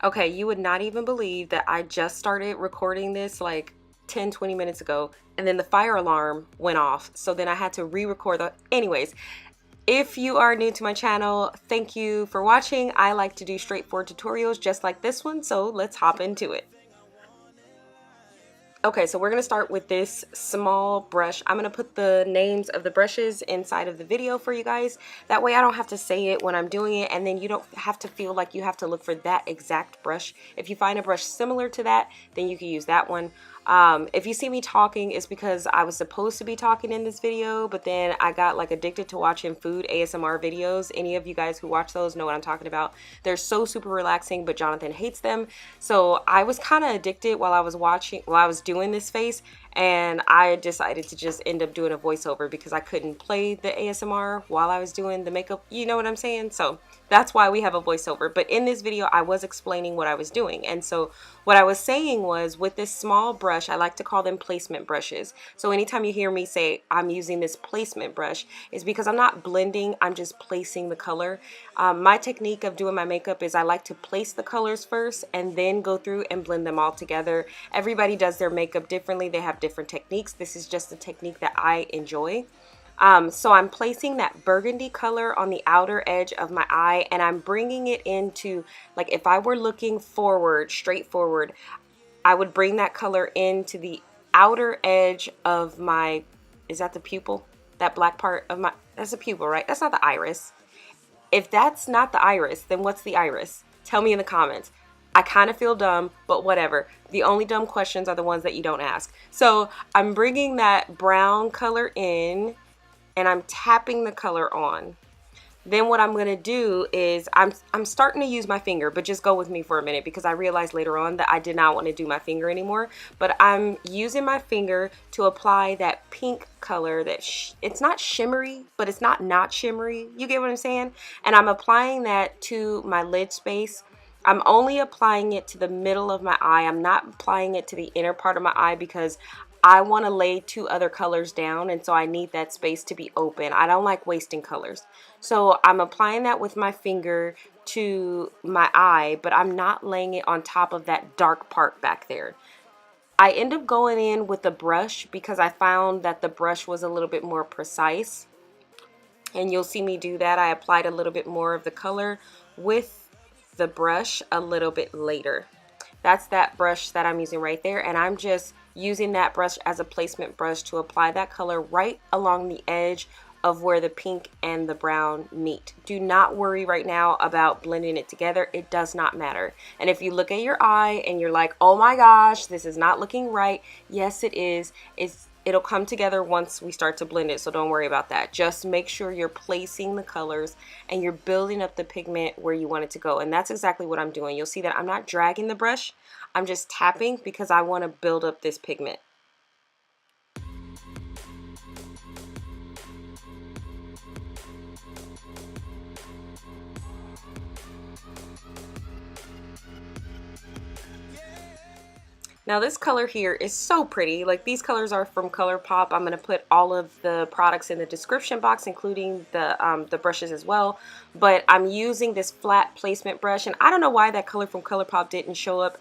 Okay, you would not even believe that I just started recording this like 10-20 minutes ago, and then the fire alarm went off. So then I had to re-record the anyways. If you are new to my channel, thank you for watching. I like to do straightforward tutorials just like this one, so let's hop into it. Okay, so we're going to start with this small brush. I'm going to put the names of the brushes inside of the video for you guys. That way I don't have to say it when I'm doing it, and then you don't have to feel like you have to look for that exact brush. If you find a brush similar to that, then you can use that one. If you see me talking, it's because I was supposed to be talking in this video, but then I got like addicted to watching food ASMR videos. Any of you guys who watch those know what I'm talking about. They're so super relaxing, but Jonathan hates them. So I was kind of addicted while I was doing this face, and I decided to just end up doing a voiceover because I couldn't play the ASMR while I was doing the makeup. You know what I'm saying? So that's why we have a voiceover. But in this video, I was explaining what I was doing. And so what I was saying was, with this small brush, I like to call them placement brushes. So anytime you hear me say I'm using this placement brush, is because I'm not blending, I'm just placing the color. My technique of doing my makeup is I like to place the colors first and then go through and blend them all together. Everybody does their makeup differently. They have different techniques. This is just a technique that I enjoy. So I'm placing that burgundy color on the outer edge of my eye, and I'm bringing it into, like, if I were looking forward, straight forward, I would bring that color into the outer edge of my, is that the pupil? That black part of my, that's a pupil, right? That's not the iris. If that's not the iris, then what's the iris? Tell me in the comments. I kind of feel dumb, but whatever. The only dumb questions are the ones that you don't ask. So I'm bringing that brown color in, and I'm tapping the color on. Then what I'm going to do is I'm starting to use my finger, but just go with me for a minute because I realized later on that I did not want to do my finger anymore. But I'm using my finger to apply that pink color that it's not shimmery, but it's not shimmery. You get what I'm saying? And I'm applying that to my lid space. I'm only applying it to the middle of my eye. I'm not applying it to the inner part of my eye because I want to lay two other colors down, and so I need that space to be open. I don't like wasting colors. So I'm applying that with my finger to my eye, but I'm not laying it on top of that dark part back there. I end up going in with a brush because I found that the brush was a little bit more precise. And you'll see me do that. I applied a little bit more of the color with the brush a little bit later. That's that brush that I'm using right there, and I'm just using that brush as a placement brush to apply that color right along the edge of where the pink and the brown meet. Do not worry right now about blending it together. It does not matter. And if you look at your eye and you're like, oh my gosh, this is not looking right, yes it is. It'll come together once we start to blend it, so don't worry about that. Just make sure you're placing the colors and you're building up the pigment where you want it to go. And that's exactly what I'm doing. You'll see that I'm not dragging the brush. I'm just tapping because I want to build up this pigment. Now this color here is so pretty. Like, these colors are from ColourPop. I'm going to put all of the products in the description box, including the brushes as well. But I'm using this flat placement brush, and I don't know why that color from ColourPop didn't show up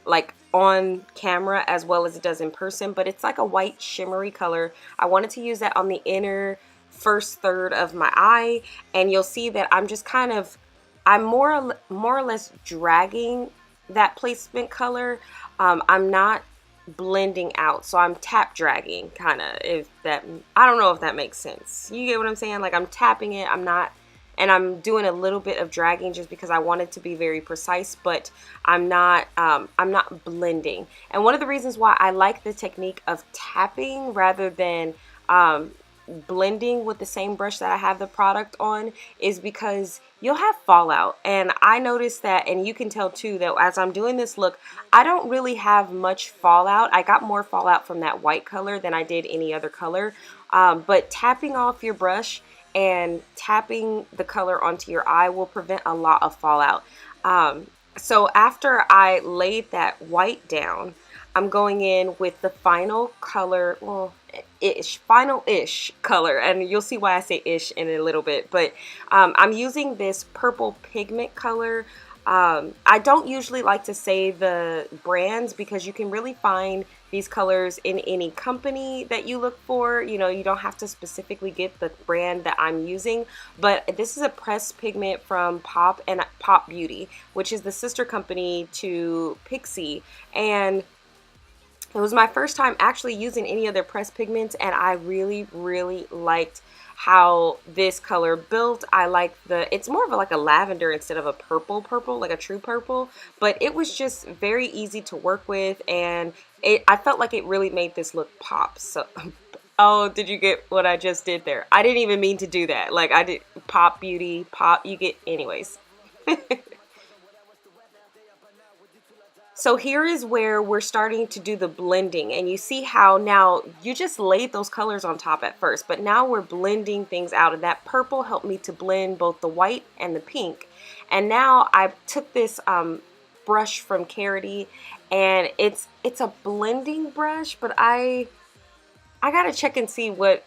like on camera as well as it does in person, but it's like a white shimmery color. I wanted to use that on the inner first third of my eye, and you'll see that I'm just kind of, I'm more or less dragging that placement color. I'm not blending out, so I'm tap dragging, kind of, if that, I don't know if that makes sense. You get what I'm saying? Like, I'm tapping it, I'm not, and I'm doing a little bit of dragging just because I want it to be very precise, but I'm not blending. And one of the reasons why I like the technique of tapping rather than blending with the same brush that I have the product on is because you'll have fallout. And I noticed that, and you can tell too, that as I'm doing this look, I don't really have much fallout. I got more fallout from that white color than I did any other color. But tapping off your brush and tapping the color onto your eye will prevent a lot of fallout. So after I laid that white down, I'm going in with the final color, well, final-ish color, and you'll see why I say ish in a little bit, but I'm using this purple pigment color. I don't usually like to say the brands because you can really find these colors in any company that you look for. You know, you don't have to specifically get the brand that I'm using, but this is a pressed pigment from Pop and Pop Beauty, which is the sister company to Pixie, and it was my first time actually using any of their pressed pigments, and I really, really liked how this color built. I like it's more of like a lavender instead of a purple, like a true purple, but it was just very easy to work with, and I felt like it really made this look pop. So, oh, did you get what I just did there? I didn't even mean to do that. Like I did Pop Beauty, Pop, you get, anyways. So here is where we're starting to do the blending, and you see how now you just laid those colors on top at first, but now we're blending things out, and that purple helped me to blend both the white and the pink. And now I took this brush from Carity, and it's a blending brush, but I gotta check and see what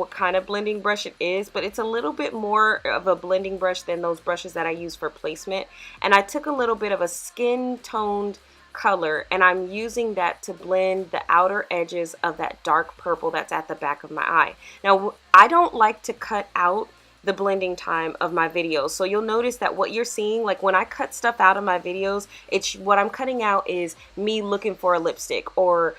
kind of blending brush it is, but it's a little bit more of a blending brush than those brushes that I use for placement. And I took a little bit of a skin toned color, and I'm using that to blend the outer edges of that dark purple that's at the back of my eye. Now, I don't like to cut out the blending time of my videos, so you'll notice that what you're seeing, like when I cut stuff out of my videos, it's what I'm cutting out is me looking for a lipstick, or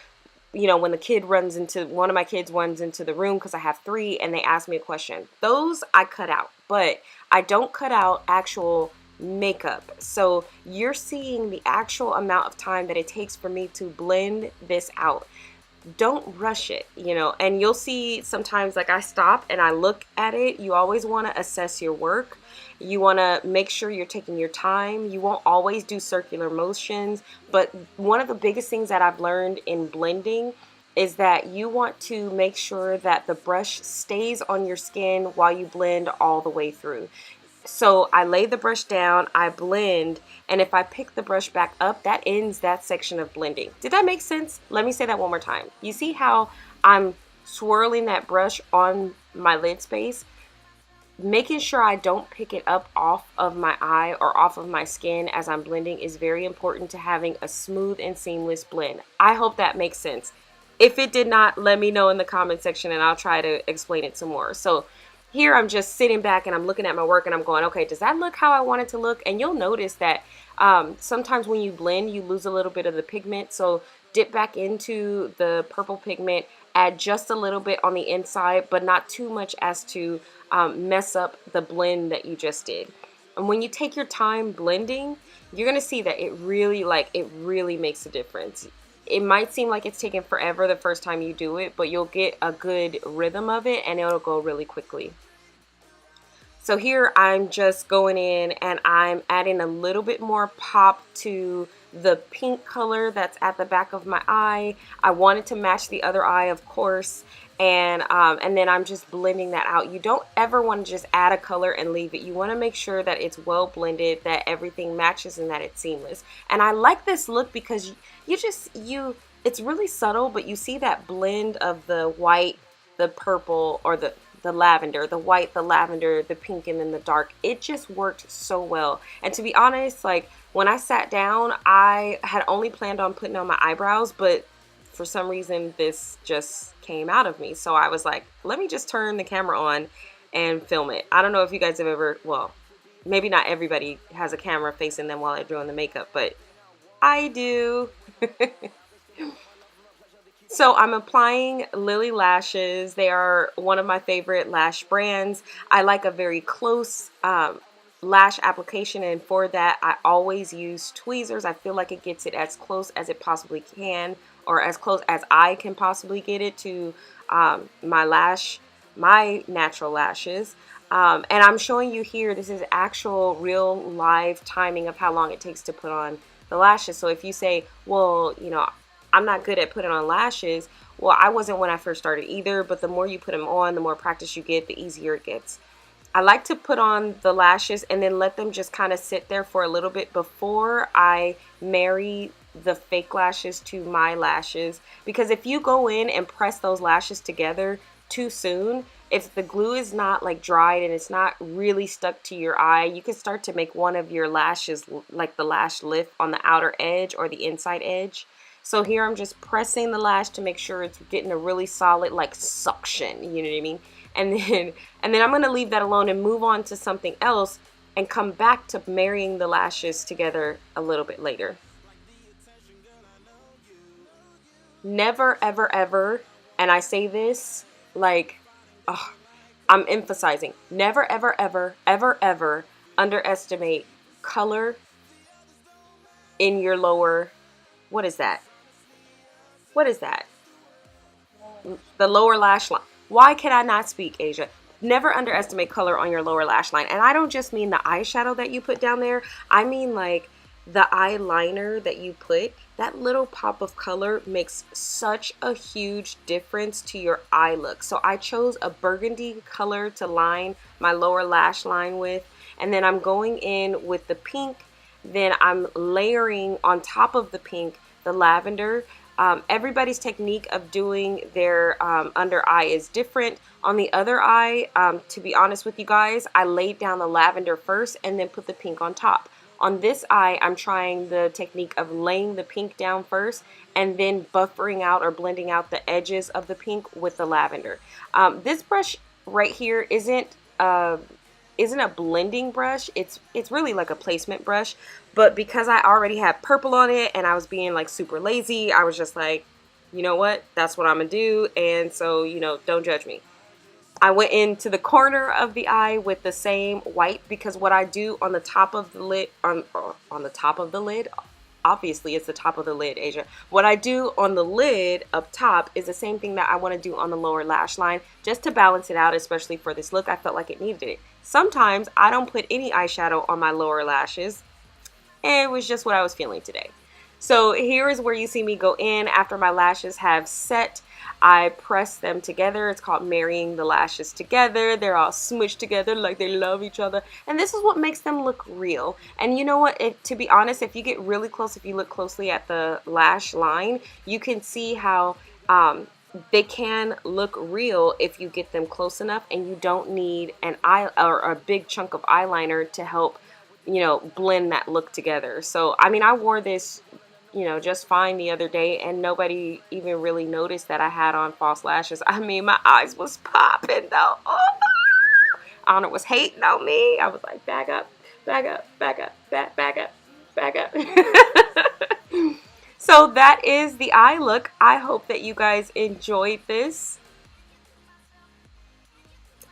you know, when one of my kids runs into the room, because I have 3, and they ask me a question. Those I cut out, but I don't cut out actual makeup. So you're seeing the actual amount of time that it takes for me to blend this out. Don't rush it, you know, and you'll see sometimes like I stop and I look at it. You always want to assess your work. You want to make sure you're taking your time. You won't always do circular motions, but one of the biggest things that I've learned in blending is that you want to make sure that the brush stays on your skin while you blend all the way through. So I lay the brush down, I blend, and if I pick the brush back up, that ends that section of blending. Did that make sense? Let me say that one more time. You see how I'm swirling that brush on my lid space? Making sure I don't pick it up off of my eye or off of my skin as I'm blending is very important to having a smooth and seamless blend. I hope that makes sense. If it did not, let me know in the comment section and I'll try to explain it some more. So here I'm just sitting back and I'm looking at my work and I'm going, okay, does that look how I want it to look? And you'll notice that sometimes when you blend, you lose a little bit of the pigment. So dip back into the purple pigment, add just a little bit on the inside, but not too much as to mess up the blend that you just did. And when you take your time blending, you're gonna see that it really makes a difference. It might seem like it's taking forever the first time you do it, but you'll get a good rhythm of it and it'll go really quickly. So here I'm just going in and I'm adding a little bit more pop to the pink color that's at the back of my eye. I wanted to match the other eye, of course, and then I'm just blending that out. You don't ever want to just add a color and leave it. You want to make sure that it's well blended, that everything matches, and that it's seamless. And I like this look because it's really subtle, but you see that blend of the white, the purple, or the lavender, the white, the lavender, the pink, and then the dark. It just worked so well. And to be honest, like when I sat down, I had only planned on putting on my eyebrows, but for some reason this just came out of me. So I was like, let me just turn the camera on and film it. I don't know if you guys have ever, well, maybe not everybody has a camera facing them while they're doing the makeup, but I do. So I'm applying Lilly lashes. They are one of my favorite lash brands. I like a very close lash application, and for that I always use tweezers. I feel like it gets it as close as it possibly can, or as close as I can possibly get it to my natural lashes. And I'm showing you here, this is actual real live timing of how long it takes to put on the lashes. So if you say, well, you know, I'm not good at putting on lashes. Well, I wasn't when I first started either, but the more you put them on, the more practice you get, the easier it gets. I like to put on the lashes and then let them just kind of sit there for a little bit before I marry the fake lashes to my lashes, because if you go in and press those lashes together, too soon, if the glue is not like dried and it's not really stuck to your eye, you can start to make one of your lashes, like the lash lift on the outer edge or the inside edge. So here I'm just pressing the lash to make sure it's getting a really solid like suction, you know what I mean? And then I'm gonna leave that alone and move on to something else and come back to marrying the lashes together a little bit later. Never, ever, ever, and I say this like, oh, I'm emphasizing, never, ever, ever, ever, ever underestimate color in your lower, what is that? What is that? The lower lash line. Why can I not speak, Asia? Never underestimate color on your lower lash line. And I don't just mean the eyeshadow that you put down there. I mean like the eyeliner that you put. That little pop of color makes such a huge difference to your eye look. So I chose a burgundy color to line my lower lash line with. And then I'm going in with the pink. Then I'm layering on top of the pink the lavender. Everybody's technique of doing their under eye is different. On the other eye, to be honest with you guys, I laid down the lavender first and then put the pink on top. On this eye, I'm trying the technique of laying the pink down first and then buffering out or blending out the edges of the pink with the lavender. This brush right here isn't a blending brush. It's really like a placement brush, but because I already had purple on it and I was being like super lazy, I was just like, you know what, that's what I'm gonna do. And so, you know, don't judge me. I went into the corner of the eye with the same white, because what I do on the top of the lid, on the top of the lid, obviously it's the top of the lid, Asia. What I do on the lid up top is the same thing that I want to do on the lower lash line, just to balance it out, especially for this look. I felt like it needed it. Sometimes I don't put any eyeshadow on my lower lashes, and it was just what I was feeling today. So here is where you see me go in after my lashes have set. I press them together. It's called marrying the lashes together. They're all smushed together like they love each other. And this is what makes them look real. And you know what? To be honest, if you get really close, if you look closely at the lash line, you can see how they can look real if you get them close enough, and you don't need an eye or a big chunk of eyeliner to help, you know, blend that look together. So, I mean, I wore this, you know, just fine the other day, and nobody even really noticed that I had on false lashes. I mean, my eyes was popping though. Oh, Anna was hating on me. I was like, back up, back up, back up, back up, back up. So that is the eye look. I hope that you guys enjoyed this.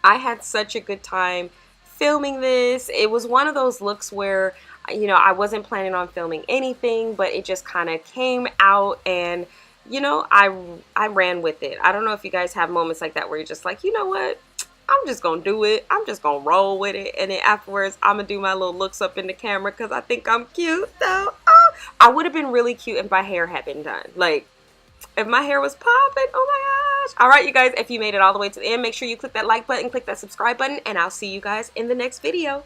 I had such a good time filming this. It was one of those looks where, you know, I wasn't planning on filming anything, but it just kind of came out, and, you know, I ran with it. I don't know if you guys have moments like that where you're just like, you know what, I'm just gonna do it. I'm just gonna roll with it, and then afterwards I'm gonna do my little looks up in the camera because I think I'm cute though. Oh, I would have been really cute if my hair had been done. Like, if my hair was popping, oh my gosh. All right, you guys, if you made it all the way to the end, make sure you click that like button, click that subscribe button, and I'll see you guys in the next video.